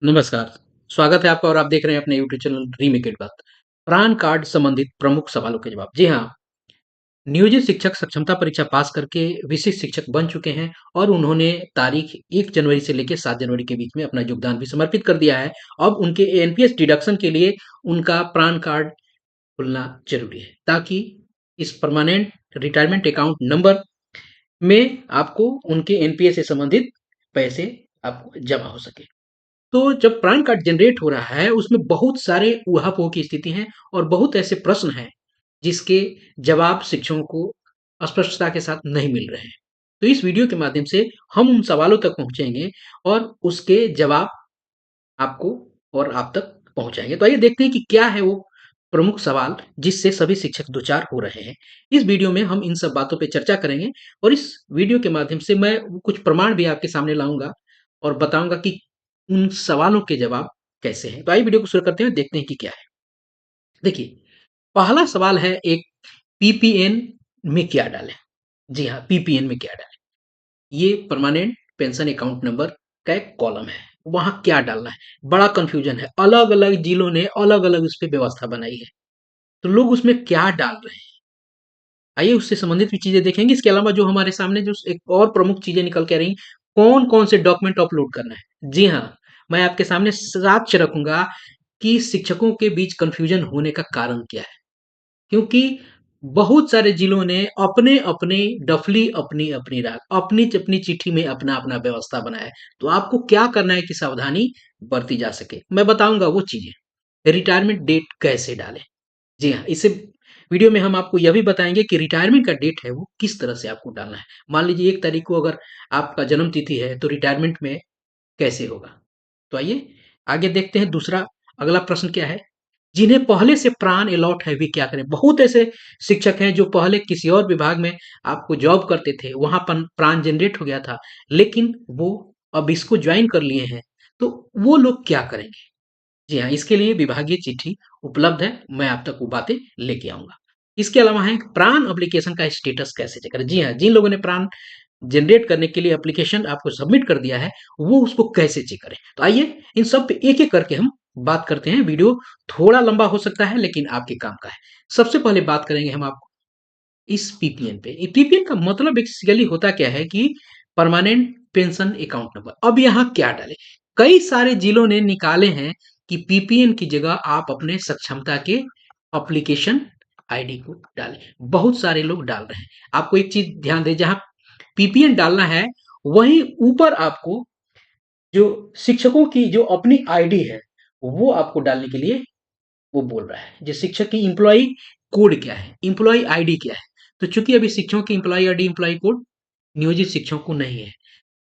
नमस्कार, स्वागत है आपका और आप देख रहे हैं अपने यूट्यूब चैनल रीमेक इट बात। पैन कार्ड संबंधित प्रमुख सवालों के जवाब। जी हाँ, नियोजित शिक्षक सक्षमता परीक्षा पास करके विशिष्ट शिक्षक बन चुके हैं और उन्होंने तारीख 1 जनवरी से लेके 7 जनवरी के बीच में अपना योगदान भी समर्पित कर दिया है। अब उनके एनपीएस डिडक्शन के लिए उनका पैन कार्ड खुलना ज़रूरी है, ताकि इस परमानेंट रिटायरमेंट अकाउंट नंबर में आपको उनके एनपीएस से संबंधित पैसे आपको जमा हो सके। तो जब प्राण कार्ड जनरेट हो रहा है, उसमें बहुत सारे ऊहा-पोह की स्थिति हैं और बहुत ऐसे प्रश्न हैं, जिसके जवाब शिक्षकों को स्पष्टता के साथ नहीं मिल रहे हैं। तो इस वीडियो के माध्यम से हम उन सवालों तक पहुँचेंगे और उसके जवाब आपको और आप तक पहुँचाएँगे। तो आइए देखते हैं कि क्या है वो प्रमुख सवाल जिससे सभी शिक्षक दो-चार हो रहे हैं। इस वीडियो में हम इन सब बातों पे चर्चा करेंगे और इस वीडियो के माध्यम से मैं कुछ प्रमाण भी आपके सामने लाऊँगा और बताऊँगा कि उन सवालों के जवाब कैसे हैं। तो आइए वीडियो को शुरू करते हैं, देखते हैं कि क्या है। देखिए, पहला सवाल है एक पीपीएन में क्या डालें? जी हाँ, पीपीएन में क्या डालें? ये परमानेंट पेंशन अकाउंट नंबर का एक कॉलम है। वहाँ क्या डालना है? बड़ा कन्फ्यूजन है। अलग-अलग जिलों ने अलग-अलग उसपे व्यवस्था बनाई है। तो लोग उसमें क्या डाल रहे हैं? आइए उससे संबंधित भी चीज़ें देखेंगे। इसके अलावा जो हमारे सामने जो एक और प्रमुख चीज़ें निकल के आ रही हैं, कौन-कौन से डॉक्यूमेंट अपलोड करना है। जी हाँ, मैं आपके सामने साक्ष्य रखूँगा कि शिक्षकों के बीच कन्फ्यूजन होने का कारण क्या है। क्योंकि बहुत सारे जिलों ने अपने-अपने डफली अपनी-अपनी राख, अपनी-अपनी चिट्ठी में अपना-अपना व्यवस्था बनाया है। तो आपको क्या करना है कि सावधानी बरती जा सके। मैं बताऊँगा वो चीज़ें। रिटायरमेंट डेट कैसे डालें? जी हाँ, इस वीडियो में हम आपको यह भी बताएँगे कि रिटायरमेंट का डेट है वो किस तरह से आपको डालना है। मान लीजिए 1 तारीख को अगर आपका जन्म तिथि है तो रिटायरमेंट में कैसे होगा? तो आइए आगे देखते हैं दूसरा अगला प्रश्न क्या है? जिन्हें पहले से प्राण अलॉट है वे क्या करें? बहुत ऐसे शिक्षक हैं जो पहले किसी और विभाग में आपको जॉब करते थे, वहाँ पन प्राण जनरेट हो गया था, लेकिन वो अब इसको जॉइन कर लिए हैं, तो वो लोग क्या करेंगे? जी हाँ, इसके लिए विभागीय चिट्ठी उपलब्ध है, मैं आप तक वो बातें लेके आऊँगा। इसके अलावा है प्राण एप्लीकेशन का स्टेटस कैसे चेक करें? जी हाँ, जिन लोगों ने प्राण जनरेट करने के लिए एप्लीकेशन आपको सबमिट कर दिया है, वो उसको कैसे चेक करें? तो आइए इन सब पे एक-एक करके हम बात करते हैं। वीडियो थोड़ा लंबा हो सकता है लेकिन आपके काम का है। सबसे पहले बात करेंगे हम आपको इस पीपीएन पे। ये पीपीएन का मतलब बेसिकली होता क्या है कि परमानेंट पेंशन अकाउंट नंबर। अब यहाँ क्या डालें? कई सारे जिलों ने निकाले हैं कि पीपीएन की जगह आप अपने सक्षमता के एप्लीकेशन आईडी को डालें। बहुत सारे लोग डाल रहे हैं। आपको एक चीज़ ध्यान दें, जहाँ पीपीएन डालना है, वहीं ऊपर आपको जो शिक्षकों की जो अपनी आईडी है, वो आपको डालने के लिए वो बोल रहा है। जो शिक्षक की एम्प्लॉयी कोड क्या है? एम्प्लॉयी आईडी क्या है? तो चूँकि अभी शिक्षकों की एम्प्लॉयी आईडी, एम्प्लॉयी कोड नियोजित शिक्षकों को नहीं है।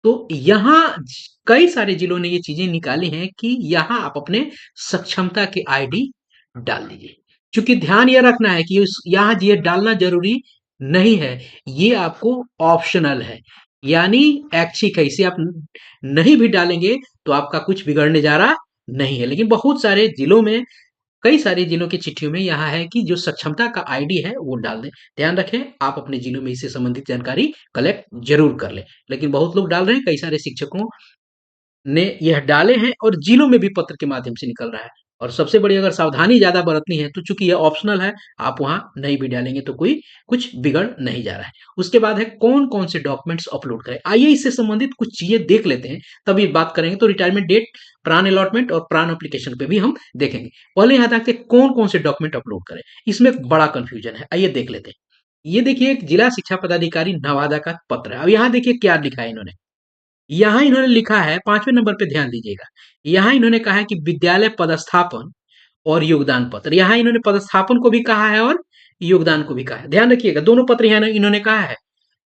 तो यहाँ कई सारे जिलों ने ये चीज़ें निकाली हैं कि यहाँ आप अपने सक्षमता के आईडी डाल दीजिए। चूँकि ध्यान ये रखना है कि उस यहाँ ये डालना ज़रूरी नहीं है, ये आपको ऑप्शनल है। यानी ऐच्छिक है, इसे आप नहीं भी डालेंगे तो आपका कुछ बिगड़ने जा रहा नहीं है। लेकिन बहुत सारे जिलों में, कई सारे जिलों की चिट्ठियों में यहाँ है कि जो सक्षमता का आईडी है वो डाल दें। ध्यान रखें, आप अपने जिलों में इससे संबंधित जानकारी कलेक्ट ज़रूर कर लें। लेकिन बहुत लोग डाल रहे हैं, कई सारे शिक्षकों ने यह डाले हैं और जिलों में भी पत्र के माध्यम से निकल रहा है। और सबसे बड़ी अगर सावधानी ज़्यादा बरतनी है तो चूँकि यह ऑप्शनल है, आप वहाँ नहीं भी डालेंगे तो कोई कुछ बिगड़ नहीं जा रहा है। उसके बाद है कौन-कौन से डॉक्यूमेंट्स अपलोड करें। आइए इससे संबंधित कुछ चीज़ें देख लेते हैं, तभी बात करेंगे। तो रिटायरमेंट डेट, प्राण अलॉटमेंट और प्राण एप्लीकेशन पे भी हम देखेंगे। पहले यहाँ देखते हैं कौन-कौन से डॉक्यूमेंट अपलोड करें। इसमें एक बड़ा कन्फ्यूजन है, आइए देख लेते हैं। ये देखिए एक जिला शिक्षा पदाधिकारी नवादा का पत्र है। अब यहाँ देखिए क्या लिखा है इन्होंने। यहाँ इन्होंने लिखा है 5वें नंबर पे ध्यान दीजिएगा। यहाँ इन्होंने कहा है कि विद्यालय पदस्थापन और योगदान पत्र। यहाँ इन्होंने पदस्थापन को भी कहा है और योगदान को भी कहा है। ध्यान रखिएगा, दोनों पत्र यहाँ इन्होंने कहा है।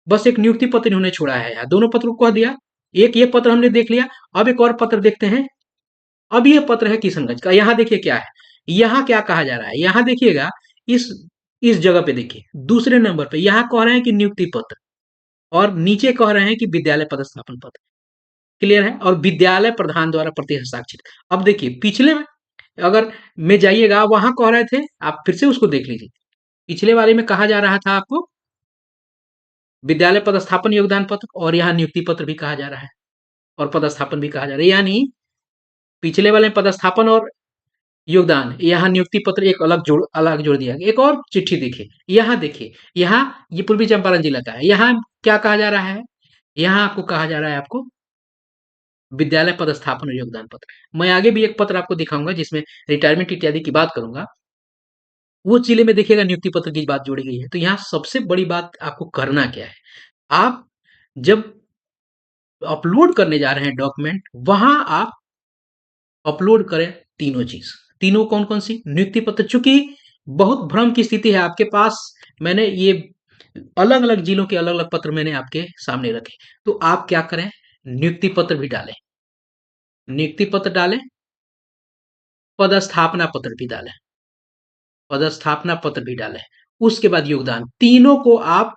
बस एक नियुक्ति पत्र इन्होंने छोड़ा है यहाँ। दोनों पत्रों को कह दिया। एक ये पत्र हमने देख लिया। अब एक और पत्र देखते हैं। अब ये पत्र है किशनगंज का। यहाँ देखिए क्या है। यहाँ क्या कहा जा रहा है। यहाँ देखिएगा, इस इस जगह पे देखिए, दूसरे नंबर पे यहाँ कह रहे हैं कि नियुक्ति पत्र और नीचे कह रहे हैं कि विद्यालय पदस्थापन पत्र। क्लियर है? और विद्यालय प्रधान द्वारा प्रति हस्ताक्षरित। अब देखिए पिछले में अगर में जाइएगा, वहां कह रहे थे, आप फिर से उसको देख लीजिए। पिछले वाले में कहा जा रहा था आपको विद्यालय पदस्थापन योगदान पत्र, और यहाँ नियुक्ति पत्र भी कहा जा रहा है और पदस्थापन भी कहा जा रहा है। यानी पिछले वाले में पदस्थापन और योगदान, यहाँ नियुक्ति पत्र एक अलग जोड़ दिया गया। एक और चिट्ठी देखिए, यहाँ देखिए, यहाँ ये पूर्वी चंपारण जिला का है। यहाँ क्या कहा जा रहा है? यहाँ आपको कहा जा रहा है आपको विद्यालय पदस्थापन और योगदान पत्र। मैं आगे भी एक पत्र आपको दिखाऊंगा जिसमें रिटायरमेंट इत्यादि की बात करूंगा। वो जिले में देखिएगा नियुक्ति पत्र की बात जोड़ी गई है। तो यहाँ सबसे बड़ी बात आपको करना क्या है? आप जब अपलोड करने जा रहे हैं डॉक्यूमेंट, वहां आप अपलोड करें तीनों चीज। तीनों कौन कौन सी? नियुक्ति पत्र, चूंकि बहुत भ्रम की स्थिति है आपके पास, मैंने ये अलग अलग जिलों के अलग अलग पत्र मैंने आपके सामने रखे। तो आप क्या करें? नियुक्ति पत्र भी डालें, नियुक्ति पत्र डालें, पदस्थापना पत्र भी डालें, पदस्थापना पत्र भी डालें, उसके बाद योगदान। तीनों को आप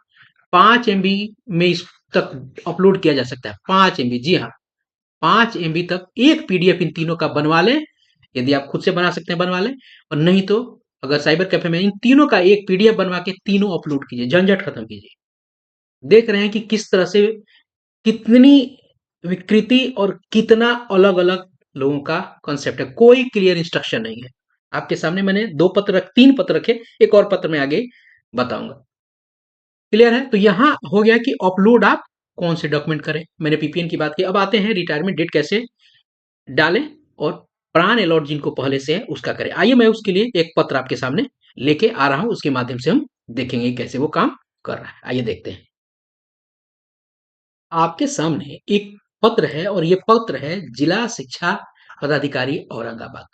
5 MB में इस तक अपलोड किया जा सकता है। 5 MB, जी हाँ, 5 MB तक एक PDF इन तीनों का बनवा लें। यदि आप खुद से बना सकते हैं बनवा लें, और नहीं तो अगर साइबर कैफे में इन तीनों का एक PDF बनवा के तीनों अपलोड कीजिए, झंझट खत्म कीजिए। देख रहे हैं कि किस तरह से कितनी विकृति और कितना अलग अलग लोगों का कॉन्सेप्ट है। कोई क्लियर इंस्ट्रक्शन नहीं है। आपके सामने मैंने 3 पत्र रखे, एक और पत्र में आगे बताऊंगा। क्लियर है? तो यहां हो गया कि अपलोड आप कौन से डॉक्यूमेंट करें। मैंने PPN की बात की। अब आते हैं रिटायरमेंट डेट कैसे डालें और प्राण अलॉट जिनको पहले से है उसका करें। आइए मैं उसके लिए एक पत्र आपके सामने लेके आ रहा हूं, उसके माध्यम से हम देखेंगे कैसे वो काम कर रहा है। आइए देखते हैं। आपके सामने एक पत्र है और ये पत्र है जिला शिक्षा पदाधिकारी औरंगाबाद,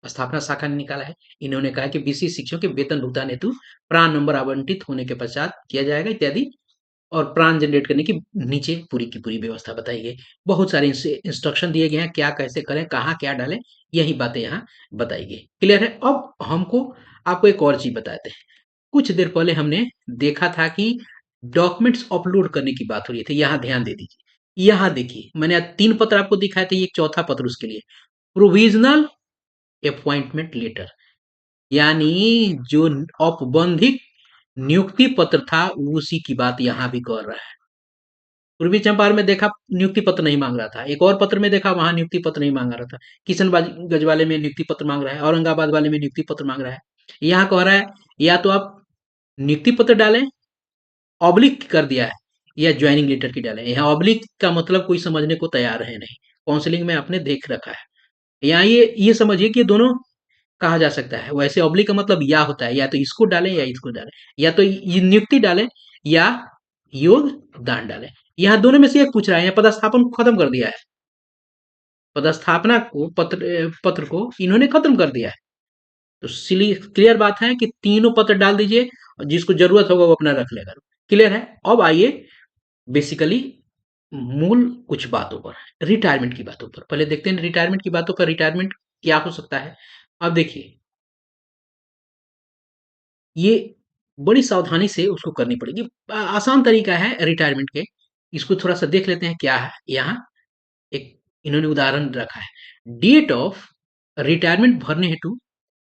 स्थापना शाखा ने निकाला है। इन्होंने कहा कि BC शिक्षकों के वेतन भुगतान हेतु प्राण नंबर आवंटित होने के पश्चात किया जाएगा इत्यादि, और प्राण जनरेट करने की नीचे पूरी की पूरी व्यवस्था बताई गई। बहुत सारे इंस्ट्रक्शन दिए गए हैं, क्या कैसे करें, कहाँ क्या डालें, यही बातें यहाँ बताई गई। क्लियर है? अब हमको आपको एक और चीज बताते हैं। कुछ देर पहले हमने देखा था कि डॉक्यूमेंट्स अपलोड करने की बात हो रही थी। यहाँ ध्यान दे दीजिए, यहाँ देखिए, मैंने आज 3 पत्र आपको दिखाए थे, एक चौथा पत्र उसके लिए, प्रोविजनल अपॉइंटमेंट लेटर, यानी जो औपबंधिक नियुक्ति पत्र था उसी की बात यहाँ भी कर रहा है। पूर्वी चंपारण में देखा नियुक्ति पत्र नहीं मांग रहा था, एक और पत्र में देखा वहां नियुक्ति पत्र नहीं मांग रहा था, किशनगंज वाले में नियुक्ति पत्र मांग रहा है, औरंगाबाद वाले में नियुक्ति पत्र मांग रहा है। यहाँ कह रहा है या तो आप नियुक्ति पत्र डालें, ऑब्लिक कर दिया है, या ज्वाइनिंग लेटर की डालें। यहाँ ऑब्लिक का मतलब कोई समझने को तैयार है नहीं, काउंसलिंग में आपने देख रखा है। यहाँ ये समझिए कि दोनों कहा जा सकता है। वैसे ऑब्लिक का मतलब या होता है, या तो इसको डालें या इसको डालें, या तो ये नियुक्ति डालें या योगदान डालें। यहाँ दोनों में से एक पूछ रहा है। यहाँ पदस्थापन को खत्म कर दिया है, पदस्थापना को पत्र को इन्होंने खत्म कर दिया है। तो क्लियर बात है कि तीनों पत्र डाल दीजिए, और जिसको जरूरत होगा वो अपना रख लेगा। क्लियर है? अब आइए बेसिकली मूल कुछ बातों पर, रिटायरमेंट की बातों पर पहले देखते हैं। रिटायरमेंट की बातों पर, रिटायरमेंट क्या हो सकता है। अब देखिए, ये बड़ी सावधानी से उसको करनी पड़ेगी। आसान तरीका है रिटायरमेंट के, इसको थोड़ा सा देख लेते हैं क्या है। यहाँ एक इन्होंने उदाहरण रखा है, डेट ऑफ रिटायरमेंट भरने हेतु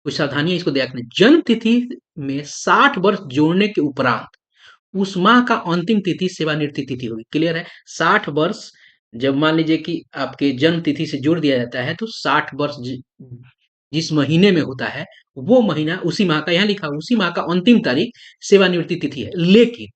कुछ सावधानियां इसको देखने। जन्म तिथि में 60 वर्ष जोड़ने के उपरांत उस माह का अंतिम तिथि सेवानिवृत्ति तिथि होगी। क्लियर है? 60 वर्ष जब मान लीजिए कि आपके जन्म तिथि से जोड़ दिया जाता है, तो 60 वर्ष जिस महीने में होता है, वो महीना उसी माह का, यहाँ लिखा उसी माह का अंतिम तारीख सेवानिवृत्ति तिथि है। लेकिन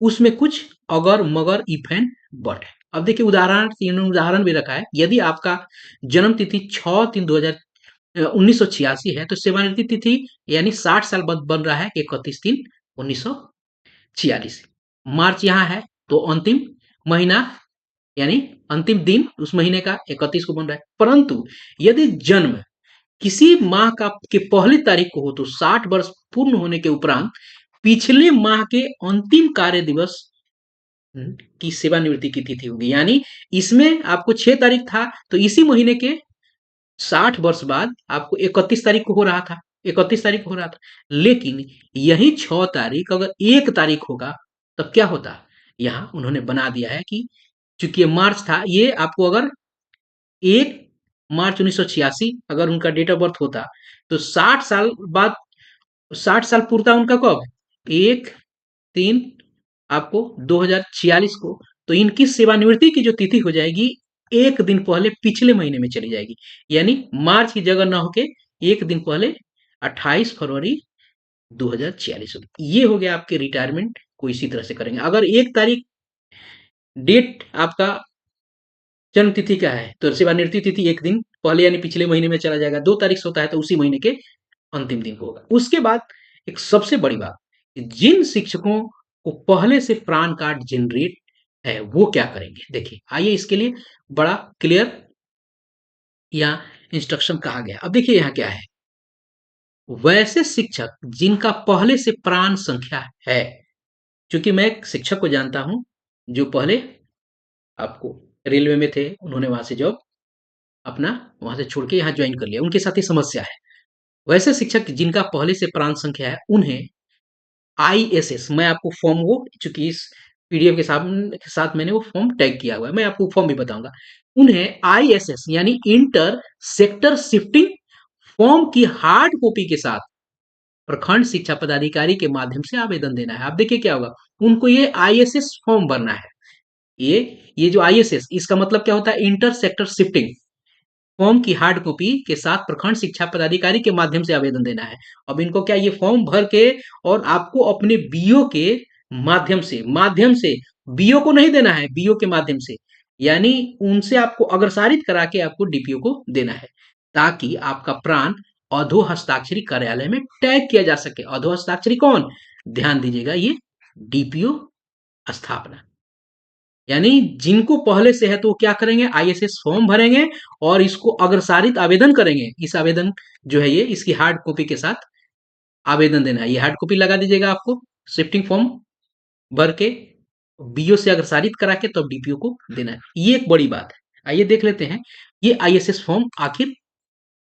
उसमें कुछ अगर मगर इफ एंड बट है। अब देखिए उदाहरण, इन्होंने उदाहरण भी रखा है। यदि आपका जन्म तिथि 6/3/1986 है, तो सेवानिवृत्ति तिथि यानी 60 साल बन रहा है 31/3/1946। मार्च यहाँ है तो अंतिम महीना यानी अंतिम दिन उस महीने का 31 को बन रहा है। परंतु यदि जन्म किसी माह का के पहली तारीख को हो, तो 60 वर्ष पूर्ण होने के उपरांत पिछले माह के अंतिम कार्य दिवस की सेवानिवृत्ति की तिथि होगी। यानी इसमें आपको 6 तारीख था, तो इसी महीने के 60 वर्ष बाद आपको 31 तारीख को हो रहा था, 31 तारीख को हो रहा था। लेकिन यही 6 तारीख अगर 1 तारीख होगा, तब क्या होता? यहाँ उन्होंने बना दिया है कि चूंकि ये मार्च था, ये आपको अगर 1 मार्च 1986 अगर उनका डेट ऑफ बर्थ होता, तो 60 साल बाद, 60 साल पूर्ता उनका कब? 1/3 आपको 2046 को। तो इनकी सेवानिवृत्ति की जो तिथि हो जाएगी एक दिन पहले पिछले महीने में चली जाएगी। यानी मार्च की जगह ना होके एक दिन पहले 28 फरवरी 2046 होगी। ये हो गया आपके रिटायरमेंट को इसी तरह से करेंगे। अगर 1 तारीख डेट आपका जन्म तिथि का है तो सेवानिवृत्ति तिथि एक दिन पहले यानी पिछले महीने में चला जाएगा। 2 तारीख से होता है तो उसी महीने के अंतिम दिन को होगा। उसके बाद एक सबसे बड़ी बात, जिन शिक्षकों को पहले से प्राण कार्ड जनरेट है वो क्या करेंगे? देखिए, आइए इसके लिए बड़ा क्लियर यहाँ इंस्ट्रक्शन कहा गया। अब देखिए यहाँ क्या है, वैसे शिक्षक जिनका पहले से प्राण संख्या है, क्योंकि मैं एक शिक्षक को जानता हूँ जो पहले आपको रेलवे में थे, उन्होंने वहां से जॉब अपना वहां से छोड़ के यहाँ ज्वाइन कर लिया, उनके साथ ये समस्या है। वैसे शिक्षक जिनका पहले से प्राण संख्या है उन्हें आईएसएस, मैं आपको फॉर्म वो चूंकि इस पीडीएफ के साथ मैंने वो फॉर्म टैग किया हुआ है, मैं आपको फॉर्म भी बताऊंगा। उन्हें आईएसएस यानी इंटर सेक्टर शिफ्टिंग फॉर्म की हार्ड कॉपी के साथ प्रखंड शिक्षा पदाधिकारी के माध्यम से आवेदन देना है। आप देखिए क्या होगा, उनको ये आईएसएस फॉर्म भरना है। ये जो आईएसएस इसका मतलब क्या होता है, इंटर सेक्टर शिफ्टिंग फॉर्म की हार्ड कॉपी के साथ प्रखंड शिक्षा पदाधिकारी के माध्यम से आवेदन देना है। अब इनको क्या ये फॉर्म भर के और आपको अपने बीओ के माध्यम से बीओ को नहीं देना है, बीओ के माध्यम से यानी उनसे आपको अग्रसारित करा के आपको डीपीओ को देना है, ताकि आपका प्राण अधो हस्ताक्षरी कार्यालय में टैग किया जा सके। अधो हस्ताक्षरी कौन? ध्यान दीजिएगा, ये डीपीओ स्थापना। यानी जिनको पहले से है तो वो क्या करेंगे, आईएसएस फॉर्म भरेंगे और इसको अग्रसारित आवेदन करेंगे। इस आवेदन जो है ये इसकी हार्ड कॉपी के साथ आवेदन देना है। ये हार्ड कॉपी लगा दीजिएगा आपको शिफ्टिंग फॉर्म भर के बीओ से अग्रसारित करा के तब डीपीओ को देना है। ये एक बड़ी बात है। आइए देख लेते हैं ये आईएसएस फॉर्म आखिर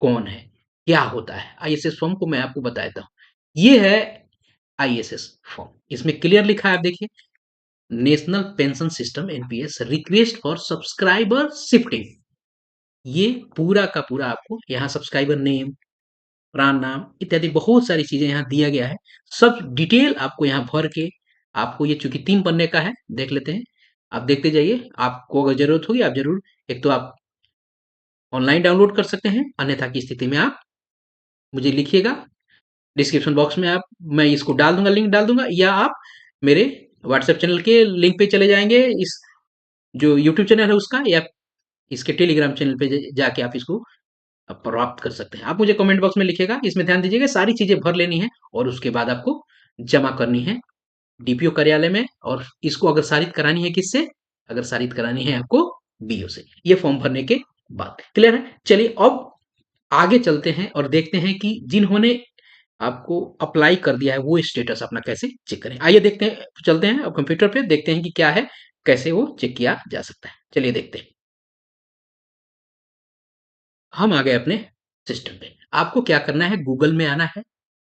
कौन है, क्या होता है। आईएसएस फॉर्म को मैं आपको बता देता हूँ। ये है आईएसएस फॉर्म, इसमें क्लियर लिखा है, आप देखिए, national pension system NPS request for subscriber shifting. ये पूरा का पूरा आपको यहाँ सब्सक्राइबर नेम, प्राण नाम इत्यादि बहुत सारी चीजें यहाँ दिया गया है। सब डिटेल आपको यहाँ भर के आपको, ये चूंकि 3 पन्ने का है, देख लेते हैं। आप देखते जाइए, आपको अगर जरूरत होगी आप जरूर एक तो आप ऑनलाइन डाउनलोड कर सकते हैं, अन्यथा की स्थिति में आप मुझे लिखिएगा डिस्क्रिप्शन बॉक्स में, आप मैं इसको डाल दूंगा, लिंक डाल दूंगा, या आप मेरे व्हाट्सएप चैनल के लिंक पे चले जाएंगे, इस जो यूट्यूब चैनल है उसका, या इसके टेलीग्राम चैनल पे जाके आप इसको प्राप्त कर सकते हैं। आप मुझे कमेंट बॉक्स में लिखिएगा, इसमें ध्यान दीजिएगा सारी चीजें भर लेनी है और उसके बाद आपको जमा करनी है डीपीओ कार्यालय में, और इसको अग्रसारित करानी है किससे? अग्रसारित करानी है आपको बीओ से, ये फॉर्म भरने के बाद। क्लियर है? चलिए अब आगे चलते हैं और देखते हैं कि जिन्होंने आपको अप्लाई कर दिया है वो स्टेटस अपना कैसे चेक करें। आइए देखते हैं, चलते हैं अब कंप्यूटर पे, देखते हैं कि क्या है, कैसे वो चेक किया जा सकता है। चलिए देखते हैं। हम आ गए अपने सिस्टम पे। आपको क्या करना है, गूगल में आना है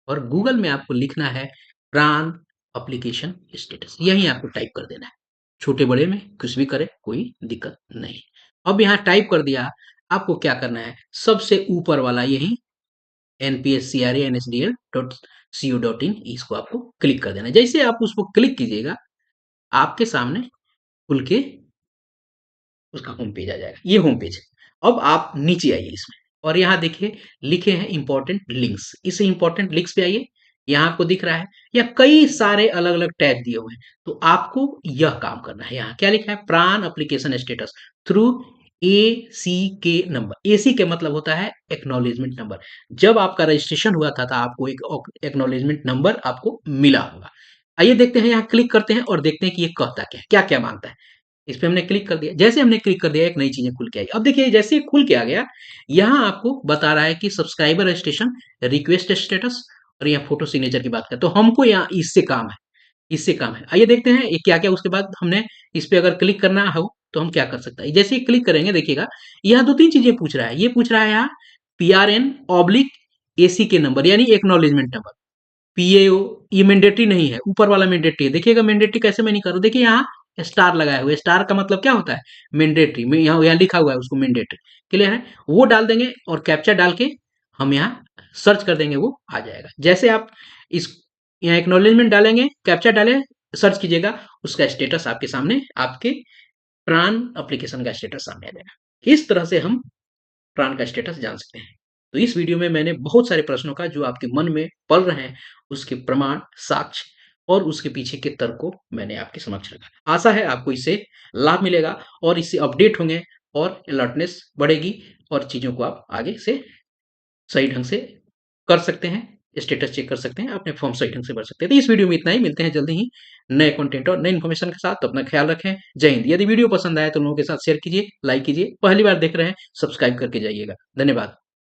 और गूगल में आपको लिखना है प्राण एप्लीकेशन स्टेटस, यही आपको टाइप कर देना है। छोटे बड़े में कुछ भी करे कोई दिक्कत नहीं। अब यहाँ टाइप कर दिया, आपको क्या करना है, सबसे ऊपर वाला यही npscra.nsdl.co.in, इसको आपको क्लिक कर देना है। जैसे आप उसको क्लिक कीजिएगा आपके सामने खुल के उसका होम पेज आ जाएगा, ये होम पेज है। अब आप नीचे आइए इसमें और यहाँ देखिए लिखे हैं इंपॉर्टेंट लिंक्स, इस इंपॉर्टेंट लिंक्स पे आइए। यहाँ आपको दिख रहा है या कई सारे अलग अलग टैग दिए हुए हैं, तो आपको यह काम करना है। यहाँ क्या लिखा है, प्राण एप्लीकेशन स्टेटस थ्रू एसी के नंबर। एसी के मतलब होता है एक्नॉलेजमेंट नंबर। जब आपका रजिस्ट्रेशन हुआ था आपको एक एक्नॉलेजमेंट नंबर आपको मिला होगा। आइए देखते हैं, यहाँ क्लिक करते हैं और देखते हैं कि ये कहता क्या क्या मांगता है। इस पे हमने क्लिक कर दिया, जैसे हमने क्लिक कर दिया एक नई चीजें खुल के आई। अब देखिए जैसे ही खुल के आ गया, यहाँ आपको बता रहा है कि सब्सक्राइबर रजिस्ट्रेशन रिक्वेस्ट स्टेटस, और यहाँ फोटो सिग्नेचर की बात करें तो हमको यहाँ इससे काम है, इससे काम है। आइए देखते हैं ये क्या क्या। उसके बाद हमने इस पे अगर क्लिक करना हो तो हम क्या कर सकते हैं। जैसे ही क्लिक करेंगे देखिएगा यहाँ 2-3 चीजें पूछ रहा है। ये पूछ रहा है यहाँ PRN/AC के नंबर यानी एक्नॉलेजमेंट नंबर। पीएओ ये मैंडेटरी नहीं है, ऊपर वाला मैंडेटरी है। देखिएगा मैंडेटरी कैसे मैं नहीं कर रहा हूं, देखिए यहाँ स्टार लगाया हुआ है, स्टार का मतलब क्या होता है, मैंडेटरी में यहाँ लिखा हुआ है उसको मैंडेटरी। क्लियर है? वो डाल देंगे और कैप्चा डाल के हम यहाँ सर्च कर देंगे, वो आ जाएगा। जैसे आप इस यहाँ एक्नॉलेजमेंट डालेंगे, कैप्चा डालें, सर्च कीजिएगा, उसका स्टेटस आपके सामने आपके प्राण एप्लीकेशन का स्टेटस सामने आ जाएगा। इस तरह से हम प्राण का स्टेटस जान सकते हैं। तो इस वीडियो में मैंने बहुत सारे प्रश्नों का जो आपके मन में पल रहे हैं, उसके प्रमाण, साक्ष्य और उसके पीछे के तर्क को मैंने आपके समक्ष रखा। आशा है आपको इससे लाभ मिलेगा और इससे अपडेट होंगे और अलर्टनेस बढ़ेगी और चीज़ों को आप आगे से सही ढंग से कर सकते हैं, स्टेटस चेक कर सकते हैं, अपने फॉर्म सही ढंग से भर सकते हैं। तो इस वीडियो में इतना ही, मिलते हैं जल्दी ही नए कंटेंट और नई इन्फॉर्मेशन के साथ। तो अपना ख्याल रखें। जय हिंद। यदि वीडियो पसंद आए तो लोगों के साथ शेयर कीजिए, लाइक कीजिए। पहली बार देख रहे हैं, सब्सक्राइब करके जाइएगा। धन्यवाद।